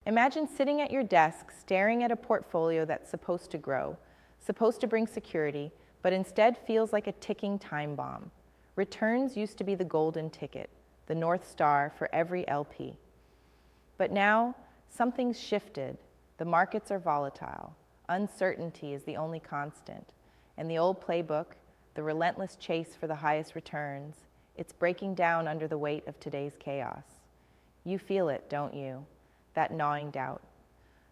Imagine sitting at your desk staring at a portfolio that's supposed to grow, supposed to bring security, but instead feels like a ticking time bomb. Returns used to be the golden ticket, the North Star for every LP. But now, something's shifted. The markets are volatile. Uncertainty is the only constant. And the old playbook, the relentless chase for the highest returns, it's breaking down under the weight of today's chaos. You feel it, don't you? That gnawing doubt.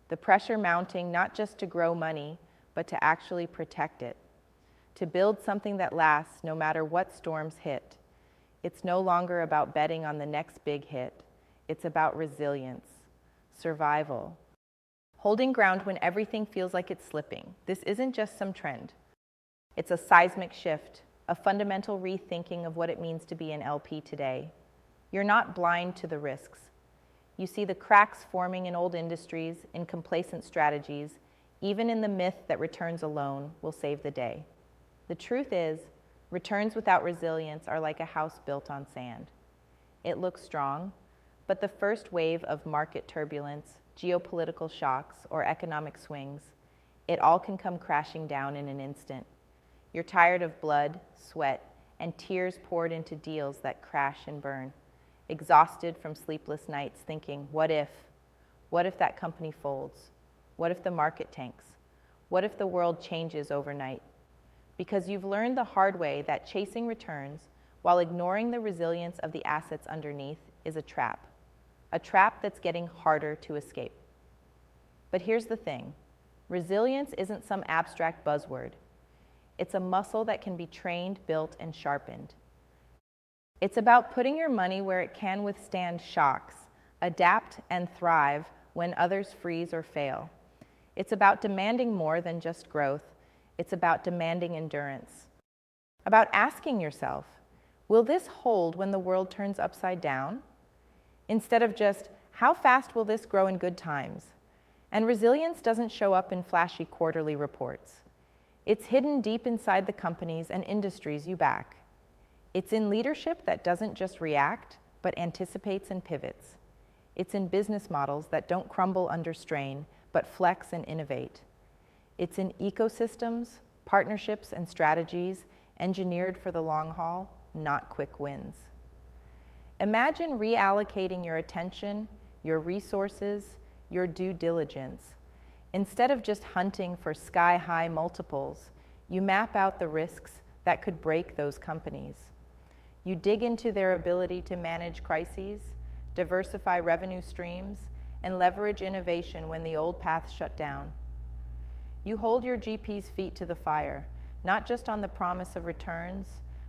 The pressure mounting not just to grow money, but to actually protect it. To build something that lasts no matter what storms hit. It's no longer about betting on the next big hit. It's about resilience, survival. Holding ground when everything feels like it's slipping. This isn't just some trend. It's a seismic shift, a fundamental rethinking of what it means to be an LP today. You're not blind to the risks. You see the cracks forming in old industries, in complacent strategies, even in the myth that returns alone will save the day. The truth is, returns without resilience are like a house built on sand. It looks strong, but the first wave of market turbulence, geopolitical shocks, or economic swings, it all can come crashing down in an instant. You're tired of blood, sweat, and tears poured into deals that crash and burn. Exhausted from sleepless nights thinking, what if? What if that company folds? What if the market tanks? What if the world changes overnight? Because you've learned the hard way that chasing returns while ignoring the resilience of the assets underneath is a trap that's getting harder to escape. But here's the thing, resilience isn't some abstract buzzword. It's a muscle that can be trained, built, and sharpened. It's about putting your money where it can withstand shocks, adapt and thrive when others freeze or fail. It's about demanding more than just growth. It's about demanding endurance. About asking yourself, will this hold when the world turns upside down? Instead of just, how fast will this grow in good times? And resilience doesn't show up in flashy quarterly reports. It's hidden deep inside the companies and industries you back. It's in leadership that doesn't just react, but anticipates and pivots. It's in business models that don't crumble under strain, but flex and innovate. It's in ecosystems, partnerships, and strategies engineered for the long haul, not quick wins. Imagine reallocating your attention, your resources, your due diligence. Instead of just hunting for sky-high multiples, you map out the risks that could break those companies. You dig into their ability to manage crises, diversify revenue streams, and leverage innovation when the old paths shut down. You hold your GP's feet to the fire, not just on the promise of returns,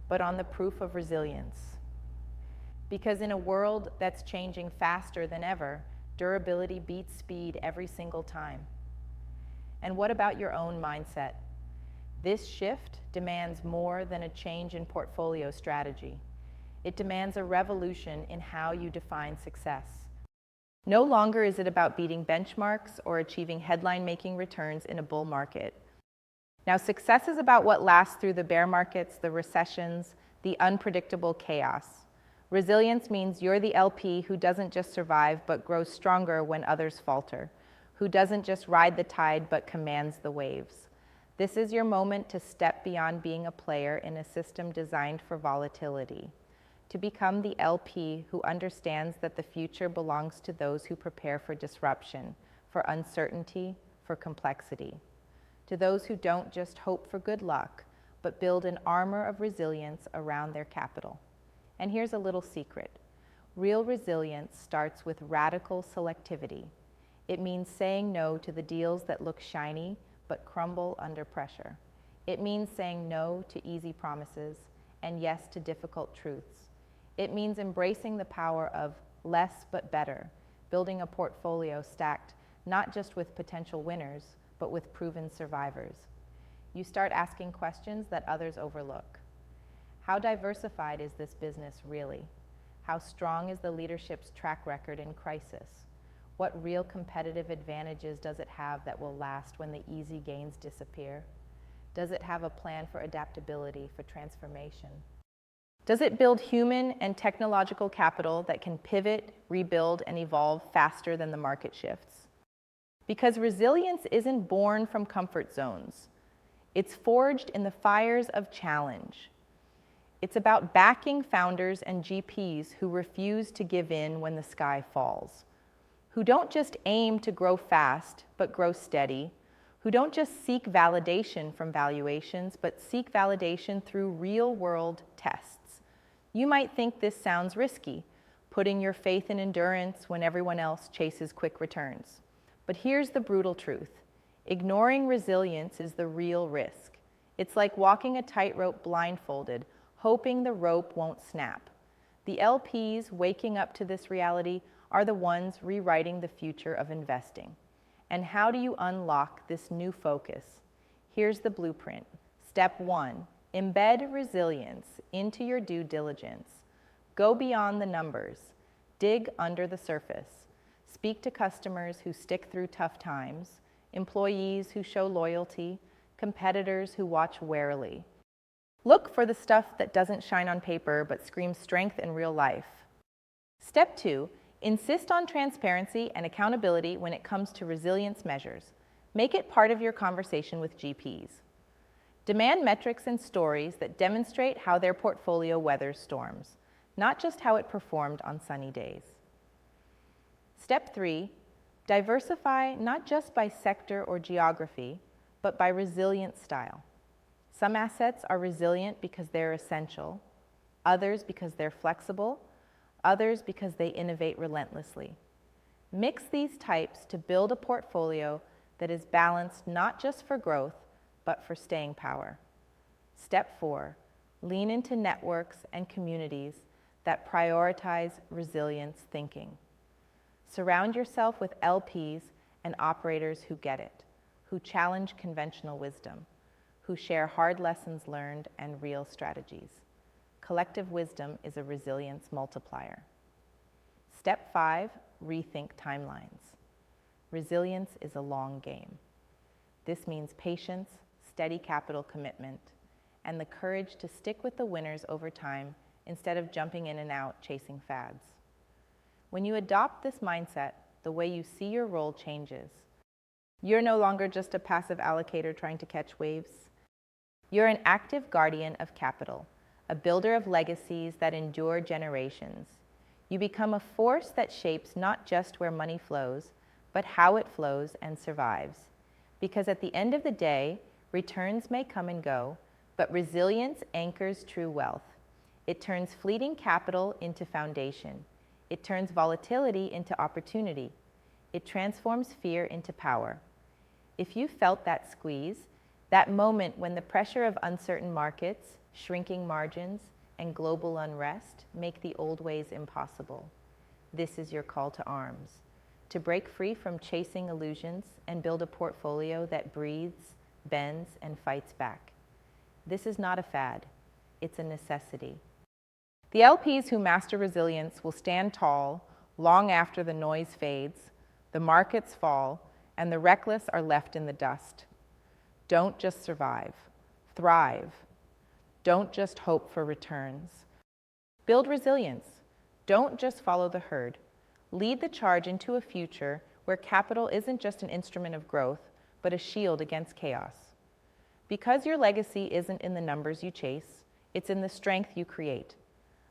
but on the proof of resilience. Because in a world that's changing faster than ever, durability beats speed every single time. And what about your own mindset? This shift demands more than a change in portfolio strategy. It demands a revolution in how you define success. No longer is it about beating benchmarks or achieving headline-making returns in a bull market. Now, success is about what lasts through the bear markets, the recessions, the unpredictable chaos. Resilience means you're the LP who doesn't just survive but grows stronger when others falter, who doesn't just ride the tide but commands the waves. This is your moment to step beyond being a player in a system designed for volatility, to become the LP who understands that the future belongs to those who prepare for disruption, for uncertainty, for complexity, to those who don't just hope for good luck, but build an armor of resilience around their capital. And here's a little secret. Real resilience starts with radical selectivity. It means saying no to the deals that look shiny but crumble under pressure. It means saying no to easy promises and yes to difficult truths. It means embracing the power of less but better, building a portfolio stacked not just with potential winners, but with proven survivors. You start asking questions that others overlook. How diversified is this business really? How strong is the leadership's track record in crisis? What real competitive advantages does it have that will last when the easy gains disappear? Does it have a plan for adaptability, for transformation? Does it build human and technological capital that can pivot, rebuild, and evolve faster than the market shifts? Because resilience isn't born from comfort zones. It's forged in the fires of challenge. It's about backing founders and GPs who refuse to give in when the sky falls, who don't just aim to grow fast, but grow steady, who don't just seek validation from valuations, but seek validation through real-world tests. You might think this sounds risky, putting your faith in endurance when everyone else chases quick returns. But here's the brutal truth. Ignoring resilience is the real risk. It's like walking a tightrope blindfolded, hoping the rope won't snap. The LPs waking up to this reality are the ones rewriting the future of investing. And how do you unlock this new focus? Here's the blueprint. Step 1, embed resilience into your due diligence. Go beyond the numbers. Dig under the surface. Speak to customers who stick through tough times, employees who show loyalty, competitors who watch warily. Look for the stuff that doesn't shine on paper but screams strength in real life. Step 2, insist on transparency and accountability when it comes to resilience measures. Make it part of your conversation with GPs. Demand metrics and stories that demonstrate how their portfolio weathers storms, not just how it performed on sunny days. Step 3, diversify not just by sector or geography, but by resilient style. Some assets are resilient because they're essential, others because they're flexible, others because they innovate relentlessly. Mix these types to build a portfolio that is balanced not just for growth, but for staying power. Step 4, lean into networks and communities that prioritize resilience thinking. Surround yourself with LPs and operators who get it, who challenge conventional wisdom, who share hard lessons learned and real strategies. Collective wisdom is a resilience multiplier. Step 5, rethink timelines. Resilience is a long game. This means patience, steady capital commitment, and the courage to stick with the winners over time instead of jumping in and out chasing fads. When you adopt this mindset, the way you see your role changes. You're no longer just a passive allocator trying to catch waves. You're an active guardian of capital, a builder of legacies that endure generations. You become a force that shapes not just where money flows, but how it flows and survives. Because at the end of the day, returns may come and go, but resilience anchors true wealth. It turns fleeting capital into foundation. It turns volatility into opportunity. It transforms fear into power. If you felt that squeeze, that moment when the pressure of uncertain markets, shrinking margins, and global unrest make the old ways impossible, this is your call to arms. To break free from chasing illusions and build a portfolio that breathes, bends, and fights back. This is not a fad, it's a necessity. The LPs who master resilience will stand tall long after the noise fades, the markets fall, and the reckless are left in the dust. Don't just survive, thrive. Don't just hope for returns. Build resilience. Don't just follow the herd. Lead the charge into a future where capital isn't just an instrument of growth, but a shield against chaos. Because your legacy isn't in the numbers you chase, it's in the strength you create,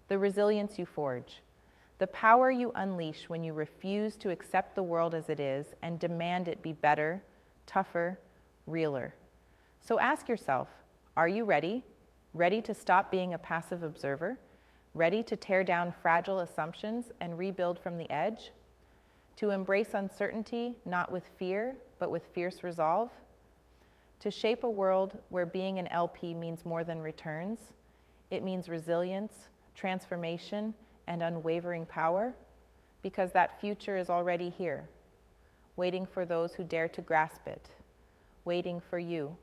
the resilience you forge, the power you unleash when you refuse to accept the world as it is and demand it be better, tougher, realer. So ask yourself, are you ready? Ready to stop being a passive observer? Ready to tear down fragile assumptions and rebuild from the edge? To embrace uncertainty, not with fear, but with fierce resolve? To shape a world where being an LP means more than returns? It means resilience, transformation, and unwavering power? Because that future is already here, waiting for those who dare to grasp it, waiting for you.